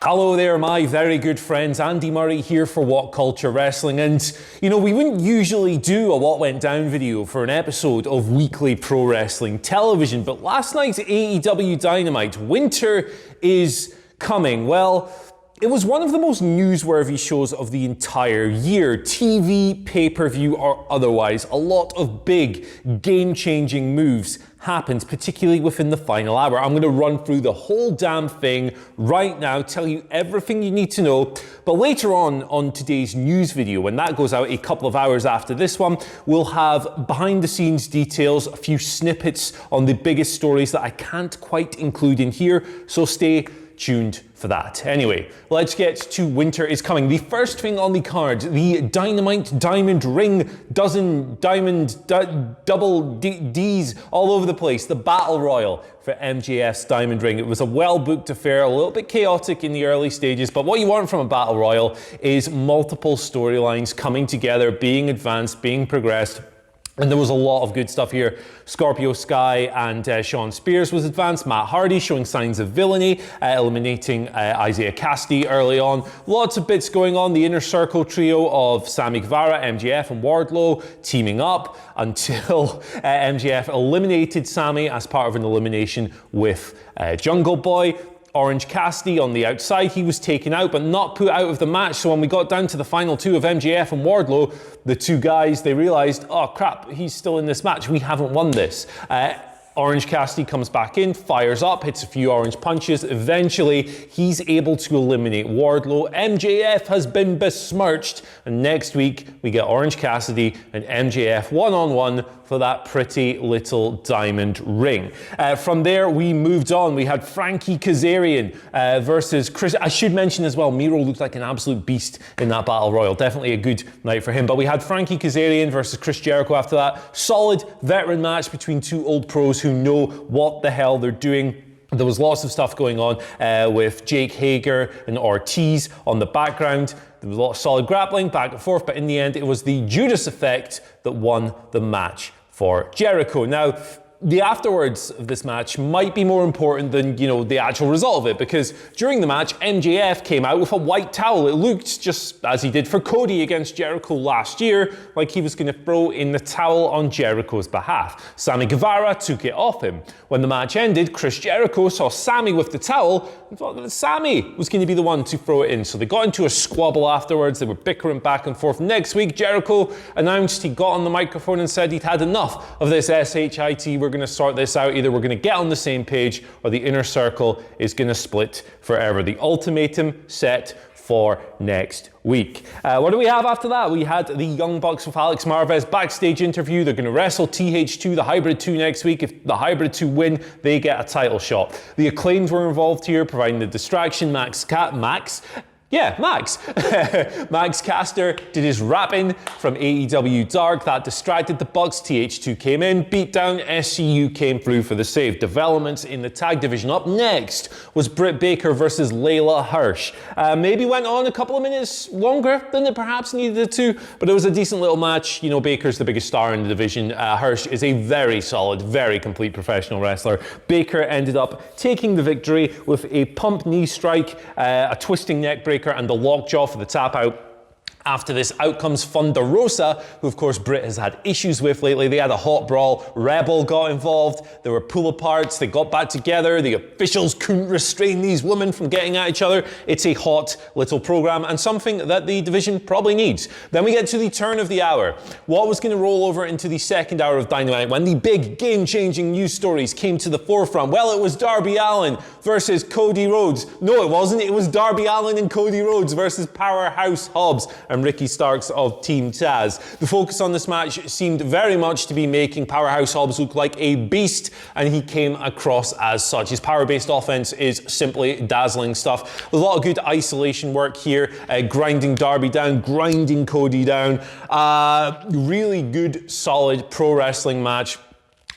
Hello there, my very good friends. Andy Murray here for What Culture Wrestling. And, you know, we wouldn't usually do a What Went Down video for an episode of weekly pro wrestling television, but last night's AEW Dynamite, winter is coming. Well, it was one of the most newsworthy shows of the entire year, TV, pay-per-view or otherwise. A lot of big, game-changing moves happened, particularly within the final hour. I'm going to run through the whole damn thing right now, tell you everything you need to know. But later on today's news video, when that goes out a couple of hours after this one, we'll have behind-the-scenes details, a few snippets on the biggest stories that I can't quite include in here, so stay tuned for that. Anyway, let's get to Winter is Coming. The first thing on the card, the Dynamite Diamond Ring, double D's all over the place, the Battle Royal for MJF's Diamond Ring. It was a well-booked affair, a little bit chaotic in the early stages, but what you want from a Battle Royal is multiple storylines coming together, being advanced, being progressed. And there was a lot of good stuff here. Scorpio Sky and Sean Spears was advanced. Matt Hardy showing signs of villainy, eliminating Isaiah Cassidy early on. Lots of bits going on. The Inner Circle trio of Sammy Guevara, MJF and Wardlow teaming up until MJF eliminated Sammy as part of an elimination with Jungle Boy. Orange Cassidy on the outside, he was taken out but not put out of the match. So when we got down to the final two of MJF and Wardlow, the two guys, they realized, oh crap, he's still in this match. We haven't won this. Orange Cassidy comes back in, fires up, hits a few orange punches. Eventually, he's able to eliminate Wardlow. MJF has been besmirched. And next week, we get Orange Cassidy and MJF one-on-one for that pretty little diamond ring. From there, we moved on. We had Frankie Kazarian versus Chris. I should mention as well, Miro looked like an absolute beast in that Battle Royal. Definitely a good night for him. But we had Frankie Kazarian versus Chris Jericho after that. Solid veteran match between two old pros who know what the hell they're doing. There was lots of stuff going on with Jake Hager and Ortiz on the background. There was a lot of solid grappling back and forth, but in the end, it was the Judas effect that won the match for Jericho. Now, the afterwards of this match might be more important than, you know, the actual result of it, because during the match, MJF came out with a white towel. It looked, just as he did for Cody against Jericho last year, like he was going to throw in the towel on Jericho's behalf. Sammy Guevara took it off him. When the match ended, Chris Jericho saw Sammy with the towel and thought that Sammy was going to be the one to throw it in. So they got into a squabble afterwards. They were bickering back and forth. Next week, Jericho announced he got on the microphone and said he'd had enough of this SHIT. We're going to sort this out. Either we're going to get on the same page or the Inner Circle is going to split forever. The ultimatum set for next week. What do we have after that? We had the Young Bucks with Alex Marvez backstage interview. They're going to wrestle TH2, the Hybrid 2 next week. If the Hybrid 2 win, they get a title shot. The Acclaimed were involved here, providing the distraction. Max Max Caster did his rapping from AEW Dark. That distracted the Bucks. TH2 came in, beat down. SCU came through for the save. Developments in the tag division. Up next was Brit Baker versus Layla Hirsch. Maybe went on a couple of minutes longer than it perhaps needed it to, but it was a decent little match. You know, Baker's the biggest star in the division. Hirsch is a very solid, very complete professional wrestler. Baker ended up taking the victory with a pump knee strike, a twisting neck breaker, and the lockjaw for the tap out. After this, out comes Thunder Rosa, who of course Brit has had issues with lately. They had a hot brawl. Rebel got involved. There were pull-aparts. They got back together. The officials couldn't restrain these women from getting at each other. It's a hot little program and something that the division probably needs. Then we get to the turn of the hour. What was going to roll over into the second hour of Dynamite when the big game-changing news stories came to the forefront? Well, it was Darby Allin versus Cody Rhodes. No, it wasn't. It was Darby Allin and Cody Rhodes versus Powerhouse Hobbs and Ricky Starks of Team Taz. The focus on this match seemed very much to be making Powerhouse Hobbs look like a beast, and he came across as such. His power-based offense is simply dazzling stuff. A lot of good isolation work here, grinding Darby down, grinding Cody down. Really good, solid pro wrestling match.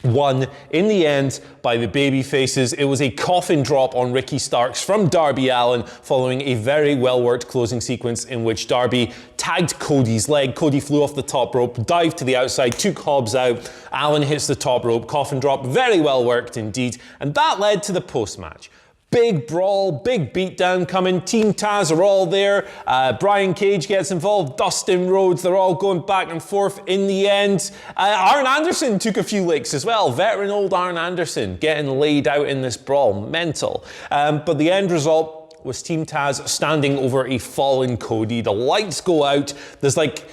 Won in the end by the baby faces. It was a coffin drop on Ricky Starks from Darby Allin following a very well-worked closing sequence in which Darby tagged Cody's leg. Cody flew off the top rope, dived to the outside, took Hobbs out. Allin hits the top rope, coffin drop, very well worked indeed. And that led to the post-match. Big brawl, big beatdown coming. Team Taz are all there. Brian Cage gets involved. Dustin Rhodes, they're all going back and forth in the end. Arn Anderson took a few licks as well. Veteran old Arn Anderson getting laid out in this brawl. Mental. But the end result was Team Taz standing over a fallen Cody. The lights go out. There's like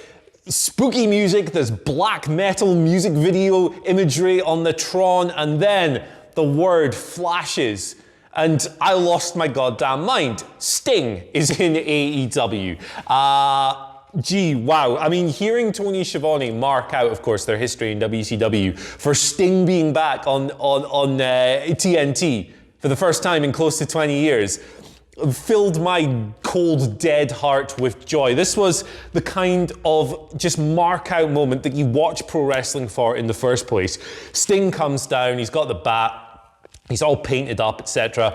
spooky music. There's black metal music video imagery on the Tron. And then the word flashes. And I lost my goddamn mind. Sting is in AEW. Gee, wow. I mean, hearing Tony Schiavone mark out, of course, their history in WCW for Sting being back on TNT for the first time in close to 20 years filled my cold, dead heart with joy. This was the kind of just mark out moment that you watch pro wrestling for in the first place. Sting comes down, he's got the bat, he's all painted up, etc.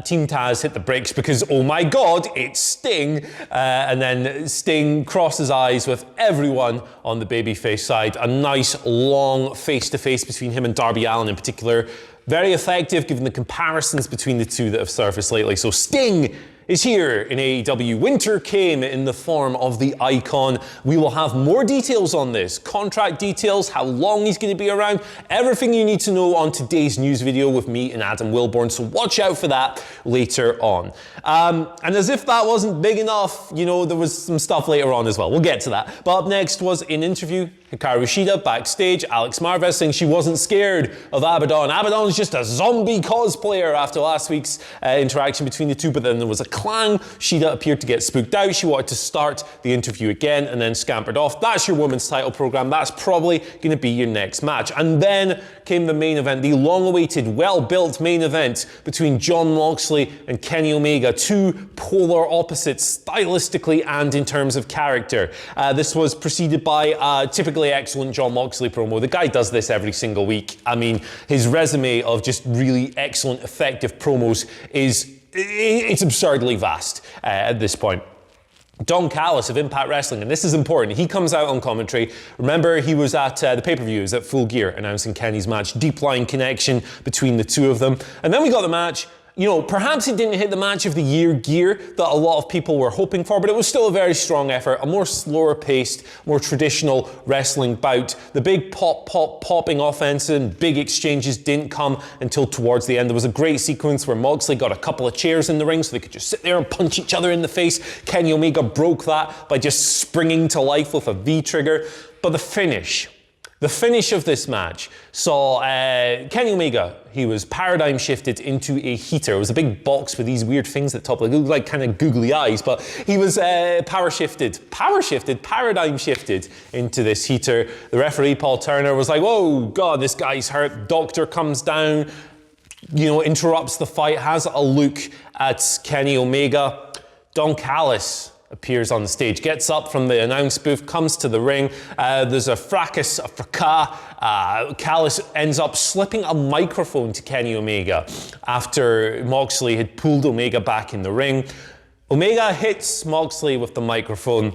Team Taz hit the brakes because, oh my God, it's Sting. And then Sting crosses eyes with everyone on the babyface side. A nice, long face-to-face between him and Darby Allin in particular. Very effective given the comparisons between the two that have surfaced lately. So Sting is here in AEW. Winter came in the form of the Icon. We will have more details on this. Contract details, how long he's going to be around, everything you need to know on today's news video with me and Adam Wilborn. So watch out for that later on. And as if that wasn't big enough, you know, there was some stuff later on as well. We'll get to that. But up next was an interview. Hikaru Shida backstage, Alex Marvez saying she wasn't scared of Abaddon. Abaddon's just a zombie cosplayer after last week's interaction between the two, but then there was a clang. Shida appeared to get spooked out. She wanted to start the interview again and then scampered off. That's your women's title program. That's probably going to be your next match. And then came the main event, the long-awaited, well-built main event between Jon Moxley and Kenny Omega, two polar opposites stylistically and in terms of character. This was preceded by typically excellent Jon Moxley promo. The guy does this every single week. I mean, his resume of just really excellent, effective promos it's absurdly vast at this point. Don Callis of Impact Wrestling, and this is important, he comes out on commentary. Remember, he was at the pay-per-view, he was at Full Gear, announcing Kenny's match, deep line connection between the two of them. And then we got the match. You know, perhaps it didn't hit the match of the year gear that a lot of people were hoping for, but it was still a very strong effort, a more slower paced, more traditional wrestling bout. The big popping offense and big exchanges didn't come until towards the end. There was a great sequence where Moxley got a couple of chairs in the ring so they could just sit there and punch each other in the face. Kenny Omega broke that by just springing to life with a V-trigger. But the finish of this match saw Kenny Omega, he was paradigm shifted into a heater. It was a big box with these weird things at the top, like kind of googly eyes, but he was paradigm shifted into this heater. The referee, Paul Turner, was like, whoa, God, this guy's hurt. Doctor comes down, you know, interrupts the fight, has a look at Kenny Omega. Don Callis appears on the stage, gets up from the announce booth, comes to the ring. There's a fracas, a fracas. Callis ends up slipping a microphone to Kenny Omega after Moxley had pulled Omega back in the ring. Omega hits Moxley with the microphone,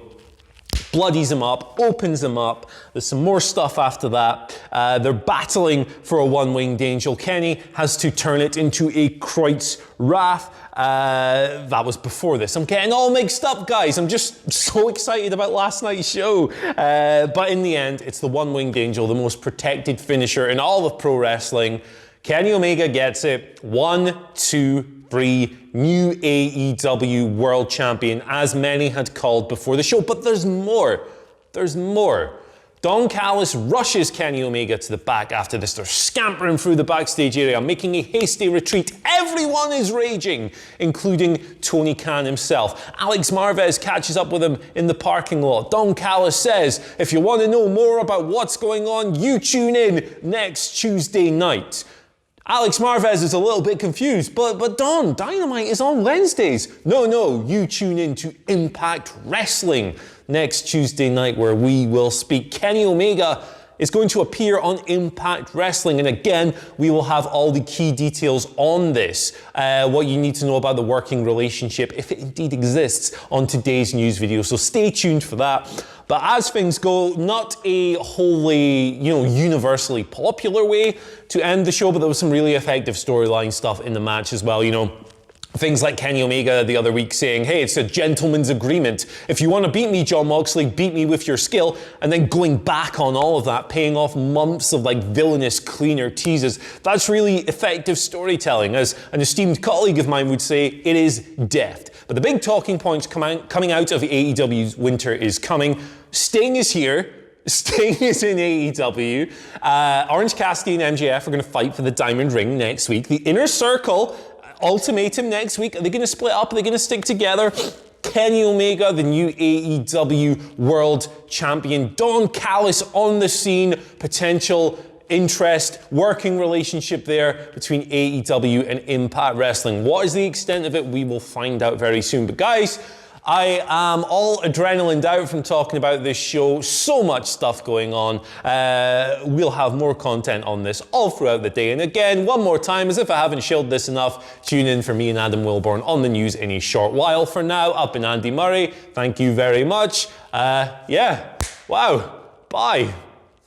bloodies him up, opens him up. There's some more stuff after that. They're battling for a one-winged angel. Kenny has to turn it into a Kreutz Wrath. That was before this. I'm getting all mixed up, guys. I'm just so excited about last night's show. But in the end, it's the one-winged angel, the most protected finisher in all of pro wrestling. Kenny Omega gets it. 1, 2, 3. New AEW World Champion, as many had called before the show. But there's more. There's more. Don Callis rushes Kenny Omega to the back after this. They're scampering through the backstage area, making a hasty retreat. Everyone is raging, including Tony Khan himself. Alex Marvez catches up with him in the parking lot. Don Callis says, if you want to know more about what's going on, you tune in next Tuesday night. Alex Marvez is a little bit confused, but Don, Dynamite is on Wednesdays. No, you tune in to Impact Wrestling next Tuesday night where we will speak. Kenny Omega is going to appear on Impact Wrestling, and again, we will have all the key details on this, what you need to know about the working relationship, if it indeed exists, on today's news video, so stay tuned for that. But as things go, not a wholly, universally popular way to end the show, but there was some really effective storyline stuff in the match as well, Things like Kenny Omega the other week saying, hey, it's a gentleman's agreement. If you want to beat me, Jon Moxley, beat me with your skill. And then going back on all of that, paying off months of villainous cleaner teases. That's really effective storytelling. As an esteemed colleague of mine would say, it is deft. But the big talking points coming out of AEW's Winter is Coming. Sting is here. Sting is in AEW. Orange Cassidy and MJF are going to fight for the Diamond Ring next week. The Inner Circle ultimatum next week. Are they going to split up? Are they going to stick together? Kenny Omega, the new AEW World Champion. Don Callis on the scene. Potential interest, working relationship there between AEW and Impact Wrestling. What is the extent of it? We will find out very soon. But guys, I am all adrenalined out from talking about this show. So much stuff going on. We'll have more content on this all throughout the day. And again, one more time, as if I haven't shilled this enough, tune in for me and Adam Wilborn on the news in a short while. For now, up in Andy Murray. Thank you very much. Wow. Bye.